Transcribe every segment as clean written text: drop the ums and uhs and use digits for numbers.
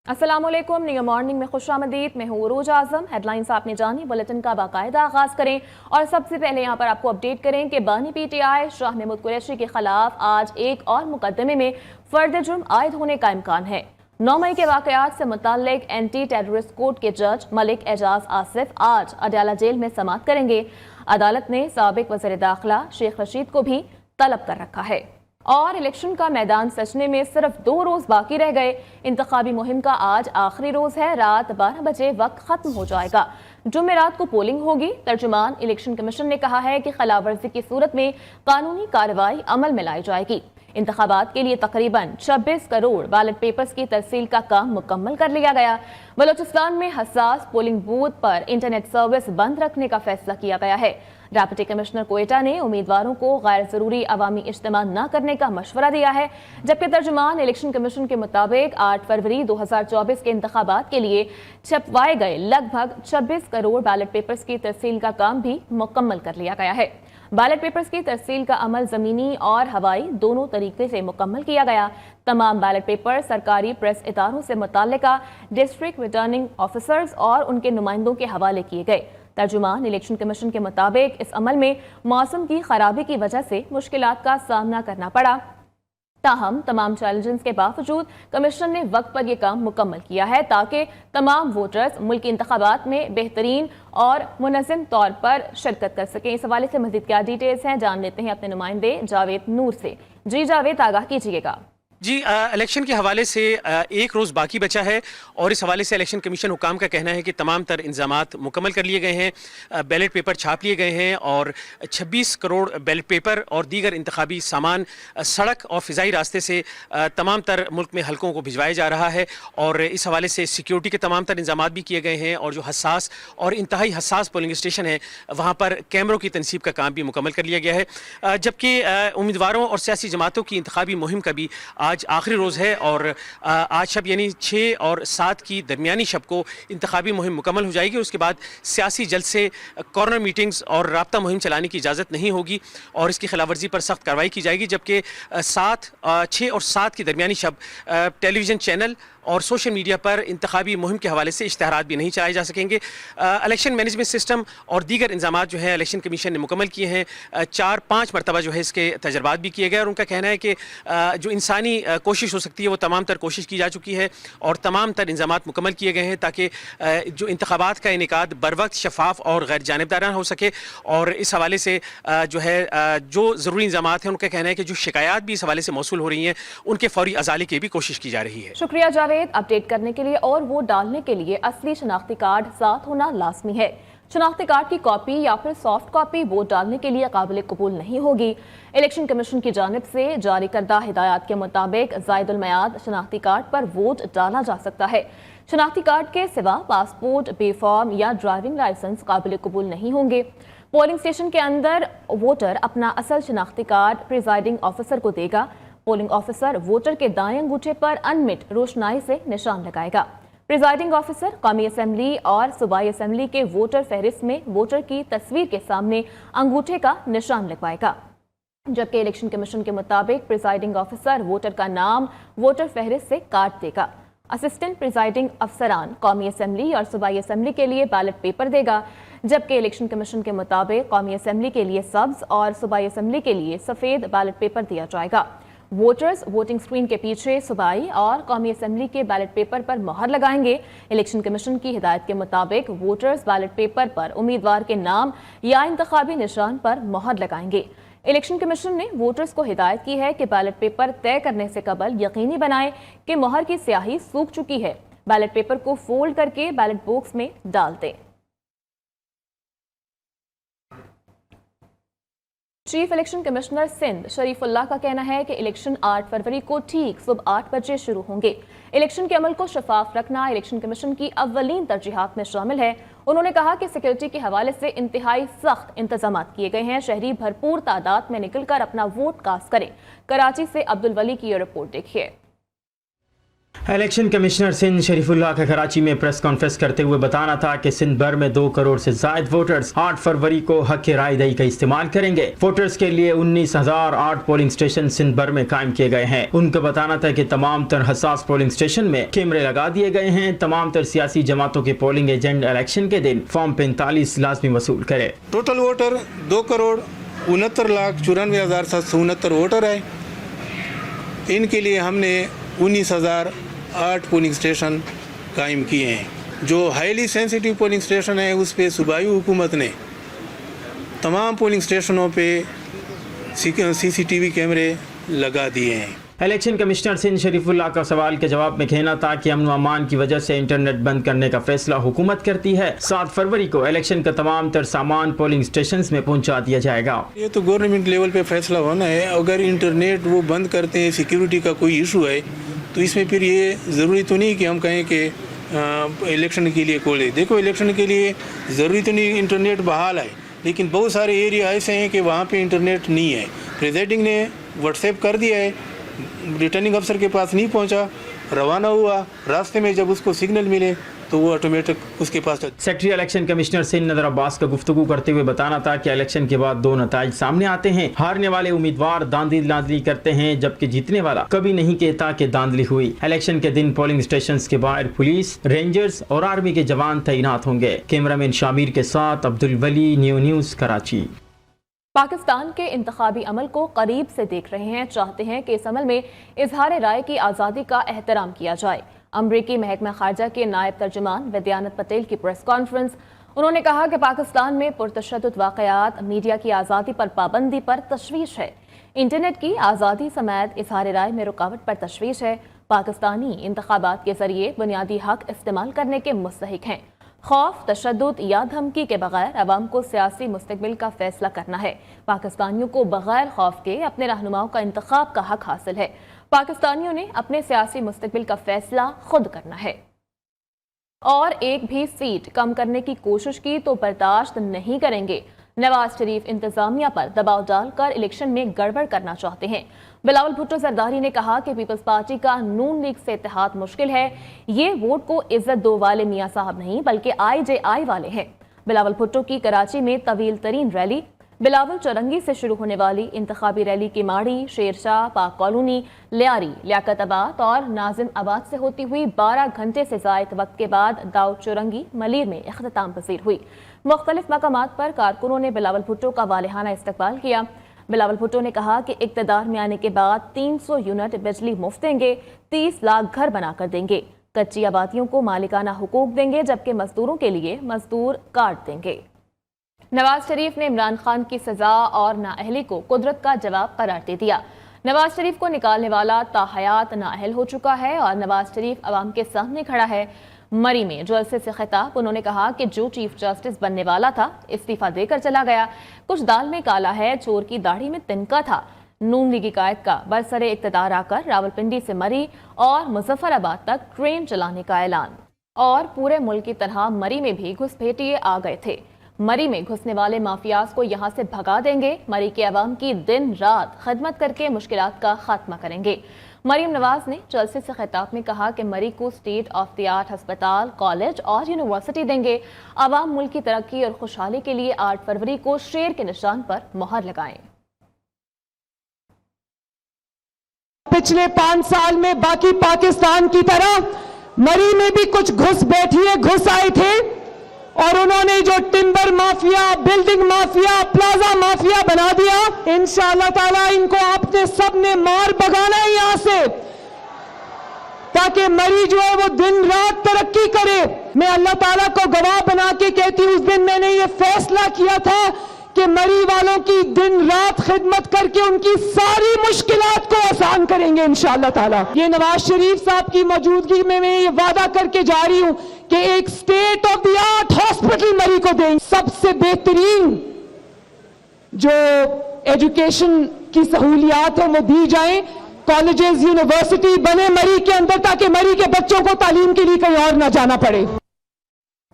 अस्सलामुअलैकुम, new morning में खुश आमदीद। मैं हूँ उरूज आजम। हेडलाइंस आपने जानी, बुलेटिन का बाकायदा आगाज करें और सबसे पहले यहाँ पर आपको अपडेट करें कि बानी PTI शाह महमूद कुरैशी के खिलाफ आज एक और मुकदमे में फर्द जुर्म आयद होने का इम्कान है। 9 मई के वाकयात से मुताल्लिक एंटी टेररिस्ट कोर्ट के जज मलिक एजाज आसिफ आज अडयाला जेल में समाअत करेंगे। अदालत ने साबिक वज़ीर दाखिला शेख रशीद को भी तलब कर रखा है। और इलेक्शन का मैदान सजने में सिर्फ 2 रोज बाकी रह गए। इंतखाबी मुहिम का आज आखिरी रोज है। रात 12 बजे वक्त खत्म हो जाएगा। जुमेरात को पोलिंग होगी। तर्जुमान इलेक्शन कमीशन ने कहा है कि खिलाफवर्जी की सूरत में कानूनी कार्रवाई अमल में लाई जाएगी। इंतखाबात के लिए तकरीबन 26 करोड़ बैलेट पेपर्स की तरसील का काम मुकम्मल कर लिया गया। बलोचिस्तान में हसास पोलिंग बूथ पर इंटरनेट सर्विस बंद रखने का फैसला किया गया है। डेप्यूटी कमिश्नर कोयटा ने उम्मीदवारों को गैर जरूरी अवामी इज्तिमा न करने का मशवरा दिया है, जबकि तर्जुमान इलेक्शन कमीशन के मुताबिक 8 फरवरी 2024 के इंतखाबात के लिए छपवाए गए लगभग 26 करोड़ बैलेट पेपर्स की तरसील का काम भी मुकम्मल कर लिया गया है। बैलेट पेपर्स की तरसील का अमल जमीनी और हवाई दोनों तरीके से मुकम्मल किया गया। तमाम बैलेट पेपर सरकारी प्रेस इदारों से मुताल्लिका डिस्ट्रिक्ट रिटर्निंग ऑफिसर्स और उनके नुमाइंदों के हवाले किए गए। तर्जुमान इलेक्शन कमीशन के मुताबिक इस अमल में मौसम की खराबी की वजह से मुश्किलात का सामना करना पड़ा, ताहम तमाम चैलेंजेस के बावजूद कमीशन ने वक्त पर यह काम मुकम्मल किया है ताकि तमाम वोटर्स मुल्की इंतखाबात में बेहतरीन और मुनज़्ज़म तौर पर शिरकत कर सकें। इस हवाले से मज़ीद क्या डिटेल्स हैं जान लेते हैं अपने नुमाइंदे जावेद नूर से। जी जावेद, आगाह कीजिएगा। जी, इलेक्शन के हवाले से एक रोज़ बाकी बचा है और इस हवाले से इलेक्शन कमीशन हुकाम का कहना है कि तमाम तर इंतजामात मुकम्मल कर लिए गए हैं। बैलेट पेपर छाप लिए गए हैं और 26 करोड़ बैलेट पेपर और दीगर इंतखाबी सामान सड़क और फ़िज़ाई रास्ते से तमाम तर मुल्क में हलकों को भिजवाया जा रहा है। और इस हवाले से सिक्योरिटी के तमाम तर इंतजामात भी किए गए हैं और जो हसास और इंतहाई हसास पोलिंग स्टेशन है वहाँ पर कैमरों की तनसीब का काम भी मुकम्मल कर लिया गया है। जबकि उम्मीदवारों और सियासी जमातों की इंतखाबी मुहिम का भी आज आखिरी रोज़ है और आज शब यानी 6 और 7 की दरमियानी शब को इंतखाबी मुहिम मुकम्मल हो जाएगी। उसके बाद सियासी जलसे, कॉर्नर मीटिंग्स और राब्ता मुहिम चलाने की इजाज़त नहीं होगी और इसकी खिलाफवर्जी पर सख्त कार्रवाई की जाएगी। जबकि 6 और 7 की दरमियानी शब टेलीविज़न चैनल और सोशल मीडिया पर इंतखाबी मुहिम के हवाले से इश्तहारात भी नहीं चलाए जा सकेंगे। इलेक्शन मैनेजमेंट सिस्टम और दीगर इंतजामात जो है इलेक्शन कमीशन ने मुकम्मल किए हैं। 4-5 मरतबा जो है इसके तजर्बात भी किए गए और उनका कहना है कि जो इंसानी कोशिश हो सकती है वो तमाम तर कोशिश की जा चुकी है और तमाम तर इंतजामात मुकम्मल किए गए हैं ताकि जो इंतखाबात का इनेकाद बर वक्त शफाफ और गैर जानिबदाराना हो सके। और इस हवाले से जो है जो ज़रूरी इंतजामात हैं उनका कहना है कि जो शिकायत भी इस हवाले से मौसूल हो रही हैं उनके फौरी अजाले की भी कोशिश की जा रही है। शुक्रिया जावेद। अपडेट करने के लिए और वोट डालने के लिए असली शनाख्ती कार्ड साथ होना लाजमी है। शनाख्ती कार्ड की कॉपी या फिर सॉफ्ट कॉपी वोट डालने के लिए काबिल कबूल नहीं होगी। इलेक्शन कमीशन की जानिब से जारी करदा हिदायत के मुताबिक ज़ायदुल मयाद शनाख्ती कार्ड पर वोट डाला जा सकता है। शनाख्ती कार्ड के सिवा पासपोर्ट, बे फॉर्म या ड्राइविंग लाइसेंस काबिल कबूल नहीं होंगे। पोलिंग स्टेशन के अंदर वोटर अपना असल शनाख्ती कार्ड प्रिजाइडिंग ऑफिसर को देगा। पोलिंग ऑफिसर वोटर के दाएं अंगूठे पर अनमिट रोशनाई से निशान लगाएगा। प्रिजाइडिंग ऑफिसर कौमी असेंबली और सूबाई असेंबली के वोटर फहरिस्त में वोटर की तस्वीर के सामने अंगूठे का निशान लगवाएगा। जबकि इलेक्शन कमीशन के मुताबिक प्रिजाइडिंग ऑफिसर वोटर का नाम वोटर फहरिस्त से काट देगा। असिस्टेंट प्रिजाइडिंग अफसरान कौमी असेंबली और सूबाई असेंबली के लिए बैलेट पेपर देगा। जबकि इलेक्शन कमीशन के मुताबिक कौमी असेंबली के लिए सब्ज और सूबाई असेंबली के लिए सफ़ेद बैलेट पेपर दिया जाएगा। वोटर्स वोटिंग स्क्रीन के पीछे सूबाई और कौमी असेंबली के बैलेट पेपर पर मोहर लगाएंगे। इलेक्शन कमीशन की हिदायत के मुताबिक वोटर्स बैलेट पेपर पर उम्मीदवार के नाम या इंतखाबी निशान पर मोहर लगाएंगे। इलेक्शन कमीशन ने वोटर्स को हिदायत की है कि बैलेट पेपर तय करने से कबल यकीनी बनाएं कि मोहर की स्याही सूख चुकी है। बैलेट पेपर को फोल्ड करके बैलेट बॉक्स में डाल दें। Chief election commissioner Sindh Sharifullah का कहना है कि इलेक्शन 8 फरवरी को ठीक सुबह 8 बजे शुरू होंगे। इलेक्शन के अमल को शफाफ रखना इलेक्शन कमीशन की अव्वलीन तरजीहात में शामिल है। उन्होंने कहा कि सिक्योरिटी के हवाले से इंतहाई सख्त इंतजाम किए गए हैं। शहरी भरपूर तादाद में निकल कर अपना वोट कास्ट करें। कराची से अब्दुल वली की ये रिपोर्ट देखिए। इलेक्शन कमिश्नर सिंध शरीफुल्लाह का कराची में प्रेस कॉन्फ्रेंस करते हुए बताना था कि सिंध भर में 2 करोड़ से जायद वोटर्स 8 फरवरी को हक राय दही का इस्तेमाल करेंगे। वोटर्स के लिए 19,008 पोलिंग स्टेशन सिंध भर में कायम किए गए हैं। उनका बताना था कि तमाम तर हसास पोलिंग स्टेशन में कैमरे लगा दिए गए हैं। तमाम तर सियासी जमातों के पोलिंग एजेंट इलेक्शन के दिन फॉर्म 45 लाजमी वसूल करे। टोटल वोटर 2 करोड़ 69,94,769 वोटर है। इनके लिए हमने 19,008 पोलिंग स्टेशन कायम किए हैं। जो हाईली सेंसिटिव पोलिंग स्टेशन है उस पे सूबाई हुकूमत ने तमाम पोलिंग स्टेशनों पे CCTV कैमरे लगा दिए हैं। इलेक्शन कमिश्नर सिंध शरीफुल्लाह का सवाल के जवाब में कहना था कि अमन अमान की वजह से इंटरनेट बंद करने का फैसला हुकूमत करती है। 7 फरवरी को इलेक्शन का तमाम तर सामान पोलिंग स्टेशन में पहुंचा दिया जाएगा। ये तो गवर्नमेंट लेवल पे फैसला होना है। अगर इंटरनेट वो बंद करते हैं, सिक्योरिटी का कोई इशू है, तो इसमें फिर ये ज़रूरी तो नहीं कि हम कहें कि इलेक्शन के लिए खोले। देखो, इलेक्शन के लिए ज़रूरी तो नहीं इंटरनेट बहाल है, लेकिन बहुत सारे एरिया ऐसे हैं कि वहाँ पे इंटरनेट नहीं है। प्रेसिडेंट ने व्हाट्सएप कर दिया है, रिटर्निंग अफसर के पास नहीं पहुंचा, रवाना हुआ, रास्ते में जब उसको सिग्नल मिले तो वो ऑटोमेटिक उसके पास। सेक्रेटरी इलेक्शन कमिश्नर सिंध नदर अब्बास का गुफ्तगू करते हुए बताना था कि इलेक्शन के बाद 2 नताइज सामने आते हैं। हारने वाले उम्मीदवार दांधली करते हैं, जबकि जीतने वाला कभी नहीं कहता कि दांधली हुई। इलेक्शन के दिन पोलिंग स्टेशन के बाहर पुलिस, रेंजर्स और आर्मी के जवान तैनात होंगे। कैमरामैन शामिर के साथ अब्दुल वली, न्यूज़ कराची। पाकिस्तान के इंतखाबी अमल को करीब से देख रहे हैं, चाहते हैं कि इस अमल में इजहार राय की आज़ादी का एहतराम किया जाए। अमरीकी महकमा खारजा के नायब तर्जुमान विद्यानत पटेल की प्रेस कॉन्फ्रेंस। उन्होंने कहा कि पाकिस्तान में पुरतशद्दुद वाक़यात, मीडिया की आज़ादी पर पाबंदी पर तशवीश है, इंटरनेट की आज़ादी समेत इजहार राय में रुकावट पर तशवीश है। पाकिस्तानी इंतखाबात के जरिए बुनियादी हक इस्तेमाल करने के मुस्तहिक हैं। खौफ, तशद्दुद या धमकी के बगैर अवाम को सियासी मुस्तकबिल का फैसला करना है। पाकिस्तानियों को बगैर खौफ के अपने रहनुमाओं का इंतखाब का हक हासिल है। पाकिस्तानियों ने अपने सियासी मुस्तकबिल का फैसला खुद करना है और एक भी सीट कम करने की कोशिश की तो बर्दाश्त नहीं करेंगे। नवाज शरीफ इंतजामिया पर दबाव डालकर इलेक्शन में गड़बड़ करना चाहते हैं। बिलावल भुट्टो जरदारी ने कहा कि पीपल्स पार्टी का नून लीग से इत्तेहाद मुश्किल है। ये वोट को इज्जत दो वाले मियां साहब नहीं बल्कि IJI वाले हैं। बिलावल भुट्टो की कराची में तवील तरीन रैली। बिलावल चौरंगी से शुरू होने वाली इंतखाबी रैली की माड़ी, शेरशाह, पाक कॉलोनी, लियारी, लियाकताबाद और नाजिम आबाद से होती हुई 12 घंटे से ज़ायद वक्त के बाद दाऊद चौरंगी मलीर में इख्तिताम पसीर हुई। मुख्तलिफ मकामात पर कारकुनों ने बिलावल भुट्टो का वालिहाना इस्तकबाल किया। बिलावल भुट्टो ने कहा कि इक़्तिदार में आने के बाद 300 यूनिट बिजली मुफ्त देंगे, 30 लाख घर बनाकर देंगे, कच्ची आबादियों को मालिकाना हुकूक देंगे, जबकि मजदूरों के लिए मजदूर कार्ड देंगे। नवाज शरीफ ने इमरान खान की सजा और नाअहली को कुदरत का जवाब करार दे दिया। नवाज शरीफ को निकालने वाला ताहयात नाअहल हो चुका है और नवाज शरीफ अवाम के सामने खड़ा है। मरी में जलसे से खिताब उन्होंने कहा कि जो चीफ जस्टिस बनने वाला था इस्तीफा देकर चला गया। कुछ दाल में काला है, चोर की दाढ़ी में तिनका था। नून लीगी कायद का बरसरे इक़्तिदार आकर रावलपिंडी से मरी और मुजफ्फराबाद तक ट्रेन चलाने का ऐलान। और पूरे मुल्क की तरह मरी में भी घुसपैठिए आ गए थे। मरी में घुसने वाले माफियाज को यहाँ से भगा देंगे। मरी के अवाम की दिन रात खदमत करके मुश्किलात का खात्मा करेंगे। मरीम नवाज ने जलसे से खिताब में कहा कि मरी को स्टेट ऑफ द आर्ट अस्पताल, कॉलेज और यूनिवर्सिटी देंगे। अवाम मुल्क की तरक्की और खुशहाली के लिए 8 फरवरी को शेर के निशान पर मोहर लगाएं। पिछले 5 साल में बाकी पाकिस्तान की तरह मरी में भी कुछ घुसपैठिए घुस आए थे और उन्होंने जो timber mafia, building mafia, plaza mafia बना दिया। इंशाअल्लाह ताला इनको आपने सबने मार भगाना है यहाँ से, ताकि मरी जो है वो दिन रात तरक्की करे। मैं अल्लाह ताला को गवाह बना के कहती हूँ, उस दिन मैंने ये फैसला किया था कि मरी वालों की दिन रात खिदमत करके उनकी सारी मुश्किलात को आसान करेंगे इंशाअल्लाह ताला। ये नवाज शरीफ साहब की मौजूदगी में मैं ये वादा करके जा रही हूँ कि एक state of the art hospital मरी को देंगे। सबसे बेहतरीन जो एजुकेशन की सहूलियात है वो दी जाए, कॉलेजेस, यूनिवर्सिटी बने मरी के अंदर, ताकि मरी के बच्चों को तालीम के लिए कहीं और ना जाना पड़े।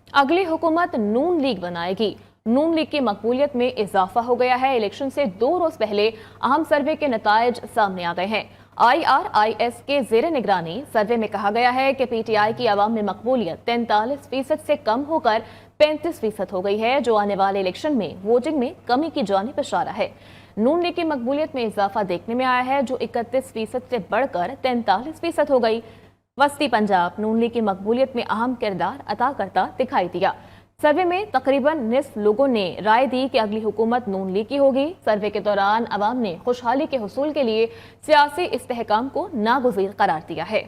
अगली हुकूमत नून लीग बनाएगी। नून लीग की मकबूलियत में इजाफा हो गया है। इलेक्शन से 2 रोज पहले अहम सर्वे के नतायज सामने आ गए हैं। IRIS के ज़ेरे निगरानी सर्वे में कहा गया है कि PTI की आवाम में मकबूलियत 43% से कम होकर 35% हो गई है, जो आने वाले इलेक्शन में वोटिंग में कमी की जानिब इशारा है। नून लीग की मकबूलियत में इजाफा देखने में आया है, जो 31% से बढ़कर 43% हो गई। वस्ती पंजाब नून लीग की मकबूलियत में अहम किरदार अदा करता दिखाई दिया। सर्वे में तकरीबन निस्फ लोगों ने राय दी कि अगली हुकूमत नून लीग की होगी। सर्वे के दौरान अवाम ने खुशहाली के हुसूल के लिए सियासी इस्तेहकाम को नागुज़ीर करार दिया है।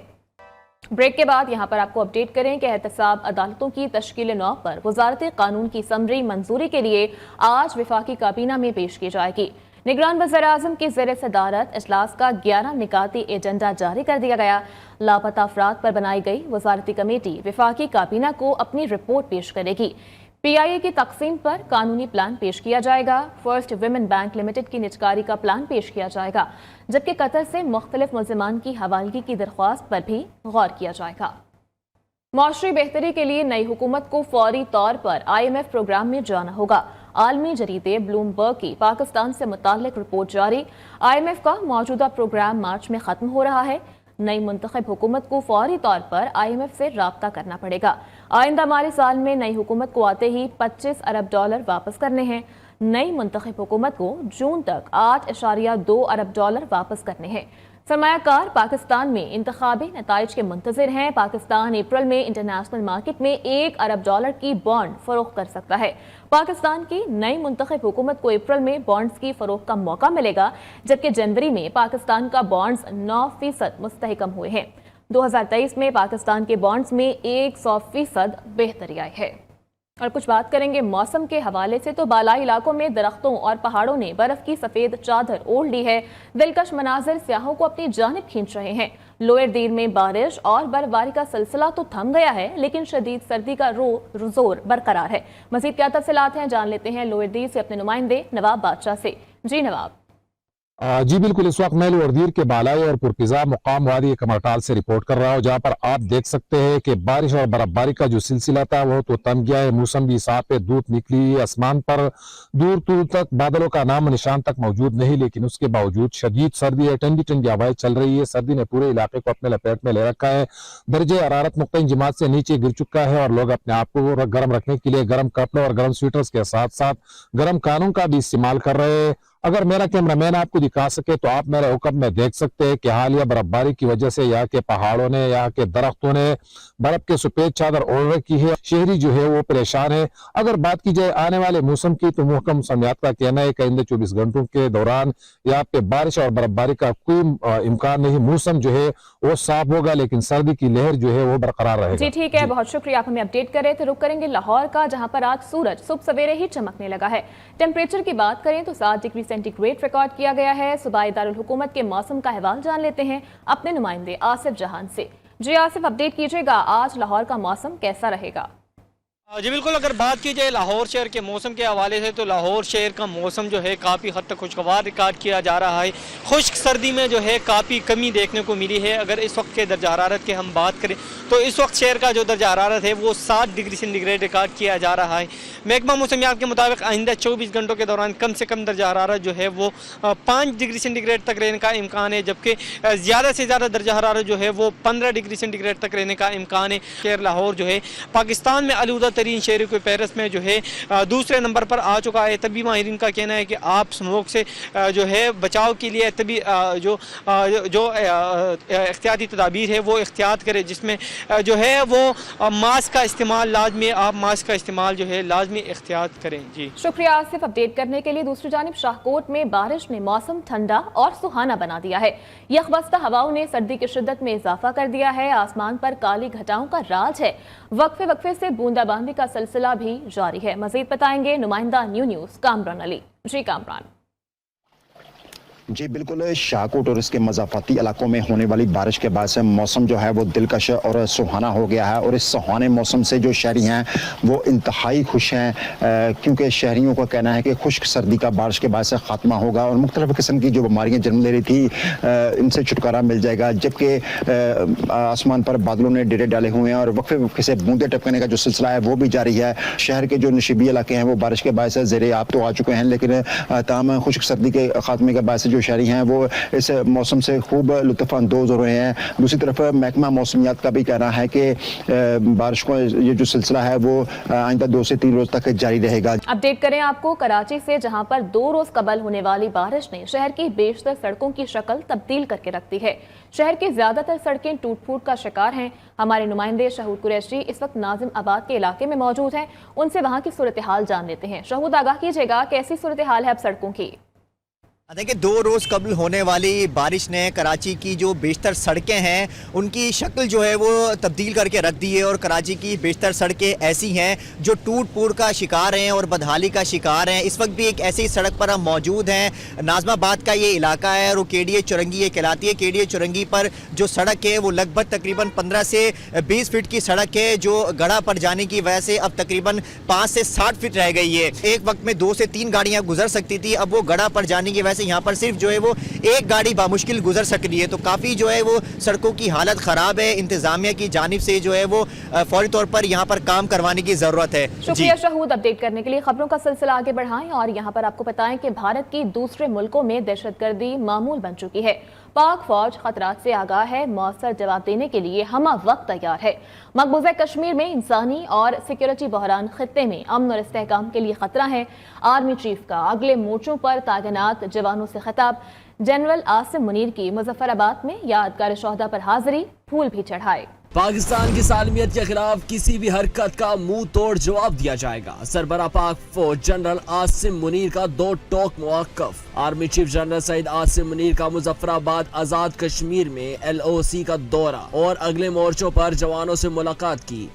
ब्रेक के बाद यहाँ पर आपको अपडेट करें कि एहतसाब अदालतों की तश्कील नौ पर वजारत कानून की समरी मंजूरी के लिए आज वफाकी काबीना में पेश की जाएगी। निगरान वज़ीर-ए-आज़म की ज़ेर सदारत इजलास का 11 निकाती एजेंडा जारी कर दिया गया। लापता अफराद पर बनाई गई वजारती कमेटी वफाकी काबीना को अपनी रिपोर्ट पेश करेगी। PIA की तकसीम पर कानूनी प्लान पेश किया जाएगा। फर्स्ट विमेन बैंक लिमिटेड की निजकारी का प्लान पेश किया जाएगा, जबकि कतर से मुख्तलिफ मुल्ज़िमान की हवालगी की दरख्वास्त पर भी गौर किया जाएगा। माशरी बेहतरी के लिए नई हुकूमत को फौरी तौर पर IMF प्रोग्राम में जाना होगा। आलमी जरीदे ब्लूमबर्ग की पाकिस्तान से मुताल्लिक रिपोर्ट जारी। IMF का मौजूदा प्रोग्राम मार्च में ख़त्म हो रहा है। नई मुंतखब हुकूमत को फौरी तौर पर IMF से राब्ता करना पड़ेगा। आइंदा माली साल में नई हुकूमत को आते ही $25 अरब वापस करने हैं। नई मुंतखब हुकूमत को जून तक $8.2 अरब वापस करने हैं। सरमायाकार पाकिस्तान में इंतखाबी नताइज के मुंतज़िर हैं। पाकिस्तान अप्रैल में इंटरनेशनल मार्केट में $1 अरब की बॉन्ड फरोख्त कर सकता है। पाकिस्तान की नई मुंतखब हुकूमत को अप्रैल में बॉन्ड्स की फरोख्त का मौका मिलेगा, जबकि जनवरी में पाकिस्तान का बॉन्ड्स 9% मुस्तहकम हुए हैं। 2023 में पाकिस्तान के बॉन्ड्स में 100% बेहतरी आई है। और कुछ बात करेंगे मौसम के हवाले से, तो बालाई इलाकों में दरख्तों और पहाड़ों ने बर्फ की सफेद चादर ओढ़ ली है। दिलकश मनाजिर सियाहों को अपनी जानिब खींच रहे हैं। लोअर दीर में बारिश और बर्फबारी का सिलसिला तो थम गया है, लेकिन शदीद सर्दी का जोर बरकरार है। मजीद क्या तफसीलात हैं, जान लेते हैं लोअर दीर से अपने नुमाइंदे नवाब बादशाह से। जी नवाब। जी बिल्कुल, इस वक्त मैं लोअर दीर के बालाई और पुरकिज़ा मुकाम वादी कमरटाल से रिपोर्ट कर रहा हूँ, जहाँ पर आप देख सकते हैं कि बारिश और बर्फबारी का जो सिलसिला था वो तो थम गया है। मौसम भी साफ है, धूप निकली है, आसमान पर दूर दूर तक बादलों का नाम निशान तक मौजूद नहीं, लेकिन उसके बावजूद शदीद सर्दी है। ठंडी ठंडी हवाएं चल रही है। सर्दी ने पूरे इलाके को अपने लपेट में ले रखा है। दर्जे हरारत मुख्तलिफ जमात से नीचे गिर चुका है और लोग अपने आप को गर्म रखने के लिए गर्म कपड़े और गर्म स्वेटर्स के साथ साथ गर्म कानून का भी इस्तेमाल कर रहे हैं। अगर मेरा कैमरामैन आपको दिखा सके तो आप मेरे हुक्म में देख सकते हैं कि हालिया बर्फबारी की वजह से यहाँ के पहाड़ों ने, यहाँ के दरख्तों ने बर्फ के सफेद चादर ओढ़ रखी है। शहरी जो है वो परेशान है। अगर बात की जाए आने वाले मौसम की, तो महकम मौसमियात का कहना है कि आइंदे 24 घंटों के दौरान यहाँ पे बारिश और बर्फबारी का कोई इम्कान नहीं। मौसम जो है वो साफ होगा, लेकिन सर्दी की लहर जो है वो बरकरार रहेगी। जी ठीक है, बहुत शुक्रिया, आप हमें अपडेट कर रहे थे। रुक करेंगे लाहौर का, जहाँ पर आज सूरज सुबह सवेरे ही चमकने लगा है। टेम्परेचर की बात करें तो 7 डिग्री सेंटीग्रेड रिकॉर्ड किया गया है। सूबाई दारुल हुकूमत के मौसम का अहवाल जान लेते हैं अपने नुमाइंदे आसिफ जहान से। जी आसिफ, अपडेट कीजिएगा, आज लाहौर का मौसम कैसा रहेगा? जी बिल्कुल, अगर बात की जाए लाहौर शहर के मौसम के हवाले से, तो लाहौर शहर का मौसम जो है काफ़ी हद तक खुशगवार रिकॉर्ड किया जा रहा है। खुश्क सर्दी में जो है काफ़ी कमी देखने को मिली है। अगर इस वक्त के दर्जा हरारत की हम बात करें तो इस वक्त शहर का जो दर्जा हरारत है वो 7 डिग्री सेंटीग्रेड रिकॉर्ड किया जा रहा है। महकमा मौसमियात के मुताबिक आइंदा 24 घंटों के दौरान कम से कम दर्जा हरारत जो है वो 5 डिग्री सेंटीग्रेड तक रहने का इम्कान है, जबकि ज़्यादा से ज़्यादा दर्जा हरारत जो है वो 15 डिग्री सेंटीग्रेड तक रहने का इम्कान है। शहर लाहौर जो है पाकिस्तान में आलूदा तरीन शहरों के फेहरिस्त में जो है दूसरे नंबर पर आ चुका है। तभी माहिरीन का कहना है कि आप स्मोक से जो है बचाव के लिए तभी जो एहतियाती तदाबीर है वो इख्तियार करें, जिसमें जो है वो मास्क का इस्तेमाल लाजमी, आप मास्क का इस्तेमाल जो है लाजमी इख्तियार करें। जी शुक्रिया आसिफ, अपडेट करने के लिए। दूसरी जानिब शाहकोट में बारिश ने मौसम ठंडा और सुहाना बना दिया है। यखबस्ता हवाओं ने सर्दी की शिद्दत में इजाफा कर दिया है। आसमान पर काली घटाओं का राज है। वक्फे वक्फे से बूंदाबांदी का सिलसिला भी जारी है। मजीद बताएंगे नुमाइंदा न्यूज़ कामरान अली। जी कामरान। जी बिल्कुल, शाहकोट और इसके मज़ाफ़ाती इलाकों में होने वाली बारिश के बाद से मौसम जो है वो दिलकश और सुहाना हो गया है। और इस सुहाने मौसम से जो शहरी हैं वो इंतहाई खुश हैं, क्योंकि शहरियों का कहना है कि खुश्क सर्दी का बारिश के बाद से ख़ात्मा होगा और मुख्तलिफ़ किस्म की जो बीमारियाँ जन्म ले रही थी इनसे छुटकारा मिल जाएगा। जबकि आसमान पर बादलों ने डेरे डाले हुए हैं और वक्फे वक्फे से बूंदे टपकने का जो सिलसिला है वो भी जारी है। शहर के जो नशीबी इलाके हैं वो बारिश के बाद से ज़ेरे आब तो आ चुके हैं, लेकिन तमाम खुश्क सर्दी के ख़ात्मे के बाद से जो शहरी हैं वो इस मौसम से खूब लुत्फ़ अंदोज़ हो रहे हैं। दूसरी तरफ महकमा मौसमियात का भी कहना है कि बारिश को ये जो सिलसिला है वो आइंदा 2 से 3 रोज तक जारी रहेगा। अपडेट करें आपको कराची से, जहां पर 2 रोज कबल होने वाली बारिश ने शहर की बेशतर सड़कों की शक्ल तब्दील करके रख दी है। शहर की ज्यादातर सड़कें टूट फूट का शिकार हैं। हमारे नुमाइंदे शहूद कुरैशी इस वक्त नाजिम आबाद के इलाके में मौजूद हैं, उनसे वहां की सूरत हाल जान लेते हैं। शहूद, आगाह कीजिएगा, कैसी सूरत हाल है अब सड़कों की? देखिए, 2 रोज कबल होने वाली बारिश ने कराची की जो बेशतर सड़कें हैं उनकी शक्ल जो है वो तब्दील करके रख दी है और कराची की बेशतर सड़कें ऐसी हैं जो टूट फूट का शिकार हैं और बदहाली का शिकार हैं। इस वक्त भी एक ऐसी सड़क पर हम मौजूद हैं। नाज़माबाद का ये इलाका है और वो केडीए चुरंगी ये कहलाती है। केडीए चुरंगी पर जो सड़क है वो लगभग तकरीबन 15 से 20 फीट की सड़क है, जो गड़ा पर जाने की वजह से अब तकरीबन 5 से 60 फीट रह गई है। एक वक्त में 2 से 3 गाड़ियाँ गुजर सकती थी, अब वो गड़ा पर जाने की वजह से यहाँ पर सिर्फ जो है वो एक गाड़ी बामुश्किल गुजर सक रही है। तो काफ़ी जो है वो सड़कों की हालत ख़राब है। इंतज़ामिया की जानिब से जो है वो फौरी तौर पर यहाँ पर काम करवाने की ज़रूरत है। शुक्रिया शहूद, अपडेट करने के लिए। खबरों का सिलसिला आगे बढ़ाएं और यहाँ पर आपको बताएं कि भारत की दूसरे मुल्कों में दहशतगर्दी मामूल बन चुकी है। पाक फौज खतरात से आगाह है, मौसर जवाब देने के लिए हमा वक्त तैयार है। मकबूजा कश्मीर में इंसानी और सिक्योरिटी बहरान खित्ते में अमन और इस्तेहकाम के लिए खतरा है। आर्मी चीफ का अगले मोर्चों पर तैनात जवानों से खिताब। जनरल आसिम मुनीर की मुजफ्फराबाद में यादगार शोहदा पर हाजिरी, फूल भी चढ़ाए। पाकिस्तान की सालमियत के खिलाफ किसी भी हरकत का मुंह तोड़ जवाब दिया जाएगा। सरबराह पाक फौज जनरल आसिम मुनीर का 2 टोक मौक़िफ़। Army chief general Syed Asim Munir का मुजफ्फराबाद आज़ाद कश्मीर में LOC का दौरा और अगले मोर्चों पर जवानों से मुलाकात की।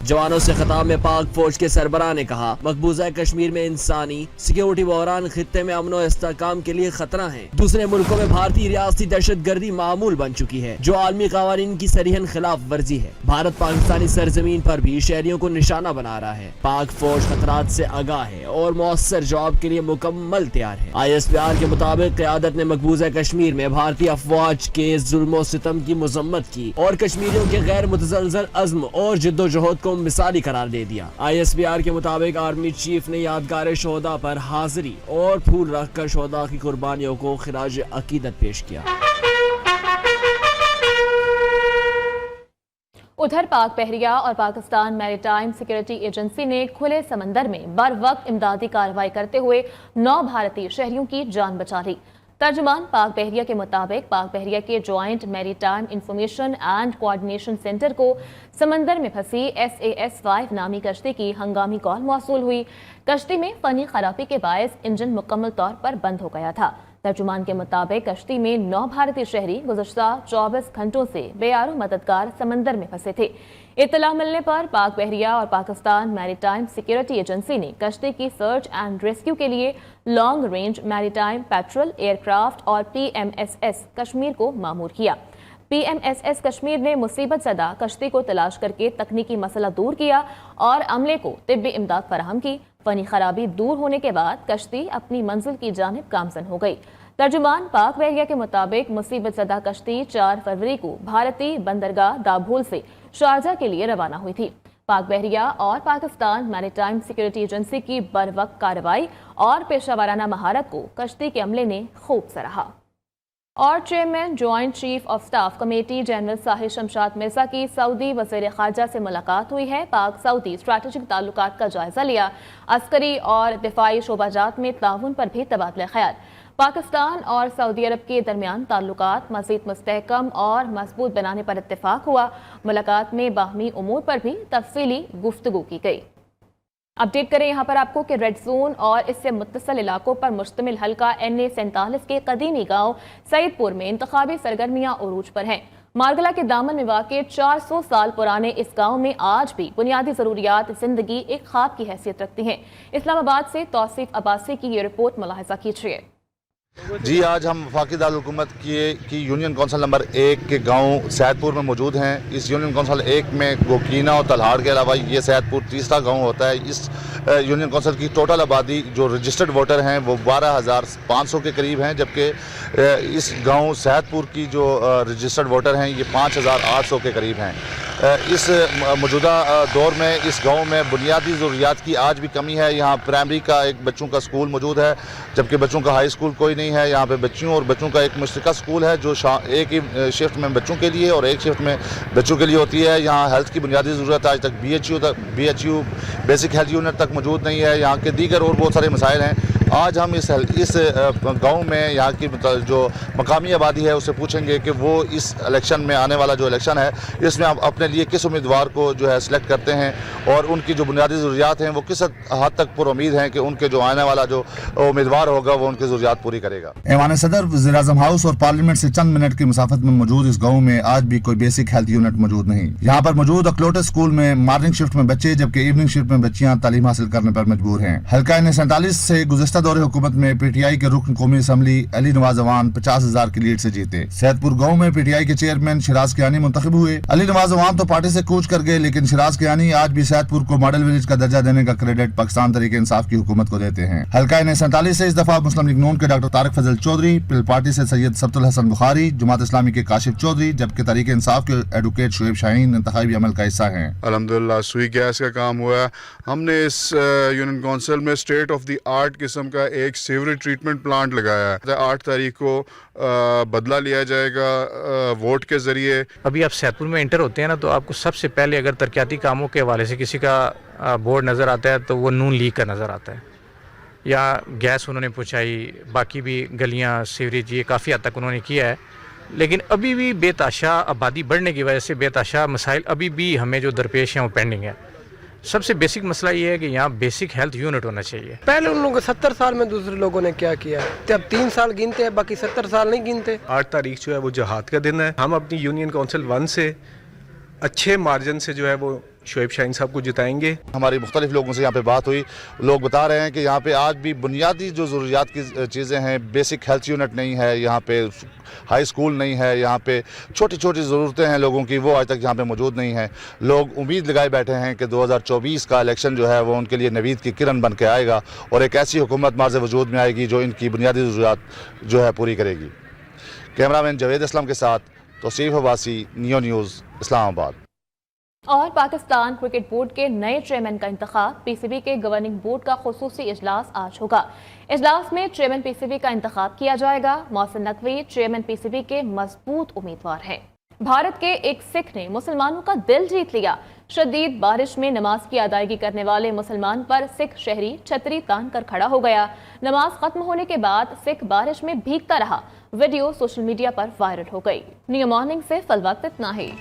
जवानों से खिताब में पाक फौज के सरबराह ने कहा, मकबूजा कश्मीर में इंसानी सिक्योरिटी बहरान खित्ते में अमन और इस्तेहकाम के लिए खतरा है। दूसरे मुल्कों में भारतीय रियासती दहशतगर्दी मामूल बन चुकी है, जो आलमी कावानीन की सरीहन खिलाफ वर्जी है। भारत पाकिस्तानी सरजमीन पर भी शहरियों को निशाना बना रहा है। पाक फौज खतरात से आगाह है और मौसर जवाब के लिए मुकम्मल तैयार है। ISPR के मुताबिक क़यादत ने मकबूजा कश्मीर में भारतीय अफवाज के जुल्म सितम की मजम्मत की और कश्मीरियों के गैर मुतज़लज़ल अज़्म और जिद्दोजहद को मिसाली करार दे दिया। ISPR के मुताबिक आर्मी चीफ ने यादगार शोहदा पर हाजिरी और फूल रखकर शोहदा की कुर्बानियों को खिराज अकीदत पेश किया। उधर पाक बहरिया और पाकिस्तान मैरीटाइम सिक्योरिटी एजेंसी ने खुले समंदर में बर वक्त इमदादी कार्रवाई करते हुए 9 भारतीय शहरियों की जान बचा ली। तर्जुमान पाक बहरिया के मुताबिक पाक बहरिया के joint maritime information and coordination centre को समंदर में फंसी SAS-5 नामी कश्ती की हंगामी कॉल मौसूल हुई। कश्ती में फनी खराबी के बायस इंजन मुकम्मल तौर पर बंद हो गया था। तर्जुमान के मुताबिक कश्ती में 9 भारतीय शहरी गुज़श्ता 24 घंटों से बेयारो मददगार समंदर में फंसे थे। इत्तला मिलने पर पाक बहरिया और पाकिस्तान मैरीटाइम सिक्योरिटी एजेंसी ने कश्ती की सर्च एंड रेस्क्यू के लिए long range maritime petrol aircraft और PMSS कश्मीर को मामूर किया। PMSS कश्मीर ने मुसीबत ज़दा कश्ती को तलाश करके तकनीकी मसला दूर किया और अमले को तिब्बी इमदाद फराहम की। फनी खराबी दूर होने के बाद कश्ती अपनी मंजिल की जानिब गामजन हो गई। तर्जुमान पाक बहरिया के मुताबिक मुसीबत ज़दा कश्ती 4 फरवरी को भारतीय बंदरगाह दाभोल से शारजा के लिए रवाना हुई थी। पाक बहरिया और पाकिस्तान मैरीटाइम सिक्योरिटी एजेंसी की बर वक्त कार्रवाई और पेशावराना महारत को कश्ती के अमले ने खूब सराहा। और chairman joint chief of staff committee general Sahir Shamshad Mirza की सऊदी वज़ीर ख़ारजा से मुलाकात हुई है। पाक सऊदी स्ट्रैटेजिक ताल्लुकात का जायजा लिया। अस्करी और दिफाई शोबाजात में ताउन पर भी तबादला ख्याल। पाकिस्तान और सऊदी अरब के दरमियान ताल्लुकात मज़ीद मुस्तहकम और मजबूत बनाने पर इत्तेफाक हुआ। मुलाकात में बाहमी उमूर पर भी तफसीली गुफ्तगू की गई। अपडेट करें यहाँ पर आपको कि रेड जोन और इससे मुत्तसिल इलाकों पर मुश्तमिल हल्का NA-47 के कदीमी गांव सईदपुर में इंतखाबी सरगर्मियां उरूज पर हैं। मारगला के दामन में वाक़े 400 साल पुराने इस गांव में आज भी बुनियादी ज़रूरियात ज़िंदगी एक ख्वाब की हैसियत रखती हैं। इस्लामाबाद से तौसीफ अब्बासी की ये रिपोर्ट मुलाहिज़ा कीजिए। जी, आज हम वफाकी दारुल हुकूमत की यूनियन कौंसिल नंबर 1 के गांव सैदपुर में मौजूद हैं। इस यूनियन कौंसिल 1 में गोकीना और तलहाड़ के अलावा ये सैदपुर तीसरा गांव होता है। इस यूनियन कौंसिल की टोटल आबादी जो रजिस्टर्ड वोटर हैं वो 12,500 के करीब हैं, जबकि इस गांव सैदपुर की जो रजिस्टर्ड वोटर हैं ये 5,800 के करीब हैं। इस मौजूदा दौर में इस गांव में बुनियादी ज़रूरियात की आज भी कमी है। यहाँ प्राइमरी का एक बच्चों का स्कूल मौजूद है, जबकि बच्चों का हाई स्कूल कोई नहीं है। यहाँ पे बच्चियों और बच्चों का एक मुश्तरका स्कूल है जो एक ही शिफ्ट में बच्चों के लिए और एक शिफ्ट में बच्चों के लिए होती है। यहाँ हेल्थ की बुनियादी ज़रूरत आज तक BHU बेसिक हेल्थ यूनिट तक मौजूद नहीं है। यहाँ के दीगर और बहुत सारे मसाइल हैं। आज हम इस गांव में यहाँ की जो मकामी आबादी है उससे पूछेंगे कि वो इस इलेक्शन में आने वाला जो इलेक्शन है इसमें आप अपने लिए किस उम्मीदवार को जो है सिलेक्ट करते हैं और उनकी जो बुनियादी ज़रूरियात हैं वो किस हद तक पर उम्मीद हैं कि उनके जो आने वाला जो उम्मीदवार होगा वो उनकी ज़रूरियात पूरी करेगा। ऐवान सदर, वज़ीर-ए-आज़म हाउस और पार्लियामेंट से चंद मिनट की मुसाफत में मौजूद इस गाँव में आज भी कोई बेसिक हेल्थ यूनिट मौजूद नहीं। यहाँ पर मौजूद अकलोटे स्कूल में मॉर्निंग शिफ्ट में बच्चे जबकि इवनिंग शिफ्ट में बच्चियाँ तालीम हासिल करने पर मजबूर हैं। हल्का 47 से गुज़िश्ता दौरे हुकूमत में PTI के रुकन कौमी असम्बली अली नवाज अवान 50,000 की लीड से जीते। सैदपुर गांव में PTI के चेयरमैन शिराज कियानी मुंतखब हुए। अली नवाज अवान तो पार्टी से कूच कर गए, लेकिन शिराज कियानी आज भी सैदपुर को मॉडल विलेज का दर्जा देने का क्रेडिट पाकिस्तान तरीके इंसाफ की हुकूमत को देते हैं। हल्का 47 से इस दफा मुस्लिम लीग नून के डॉक्टर तारिक फजल चौधरी, पिल पार्टी से सैयद सबतुल हसन बुखारी, जमात इस्लामी के काशिफ चौधरी, जबकि तरीके इंसाफ के एडवोकेट शुएब शाहीन इंतखाबी अमल का हिस्सा हैं। अल्हम्दुलिल्लाह सुई गैस का काम हुआ है। हमने इस यूनियन काउंसिल में स्टेट ऑफ द आर्ट किस्म का एक सीवरेज ट्रीटमेंट प्लांट लगाया है। 8 तारीख को बदला लिया जाएगा वोट के जरिए। अभी आप सैदपुर में इंटर होते हैं ना, तो आपको सबसे पहले अगर तरक्याती कामों के हवाले से किसी का बोर्ड नज़र आता है तो वो नून लीग का नज़र आता है, या गैस उन्होंने पहुँचाई, बाकी भी गलियाँ सीवरेज ये काफ़ी हद तक उन्होंने किया है। लेकिन अभी भी बेताशा आबादी बढ़ने की वजह से बेताशा मसाइल अभी भी हमें जो दरपेश हैं वो पेंडिंग है। सबसे बेसिक मसला ये है कि यहाँ बेसिक हेल्थ यूनिट होना चाहिए। पहले उन लोगों 70 साल में दूसरे लोगों ने क्या किया, अब 3 साल गिनते हैं, बाकी 70 साल नहीं गिनते। 8 तारीख जो है वो जहाद का दिन है। हम अपनी यूनियन काउंसिल 1 से अच्छे मार्जिन से जो है वो शुएब शाहीन साहब को जिताएंगे। हमारी मुख्तलिफ लोगों से यहाँ पे बात हुई, लोग बता रहे हैं कि यहाँ पे आज भी बुनियादी जो ज़रूरियात की चीज़ें हैं, बेसिक हेल्थ यूनिट नहीं है, यहाँ पे हाई स्कूल नहीं है, यहाँ पे छोटी छोटी ज़रूरतें हैं लोगों की, वो आज तक यहाँ पे मौजूद नहीं है। लोग उम्मीद लगाए बैठे हैं कि 2024 का इलेक्शन जो है वो उनके लिए नवीद की किरण बन के आएगा और एक ऐसी हुकूमत मार्ज़ वजूद में आएगी जो इनकी बुनियादी ज़रूरियात जो है पूरी करेगी। कैमरामैन जवेद इस्लाम के साथ तौसीफ अब्बासी, नियो न्यूज़, इस्लामाबाद। और पाकिस्तान क्रिकेट बोर्ड के नए चेयरमैन का इंतखाब, PCB के गवर्निंग बोर्ड का खुसूसी इजलास आज होगा। इजलास में चेयरमैन PCB का इंतखाब किया जाएगा। मोहसिन नकवी चेयरमैन PCB के मजबूत उम्मीदवार हैं। भारत के एक सिख ने मुसलमानों का दिल जीत लिया। शदीद बारिश में नमाज की अदायगी करने वाले मुसलमान पर सिख शहरी छतरी तान कर खड़ा हो गया। नमाज खत्म होने के बाद सिख बारिश में भीगता रहा। वीडियो सोशल मीडिया पर वायरल हो गई। न्यू मॉर्निंग से फल वक्त इतना ही।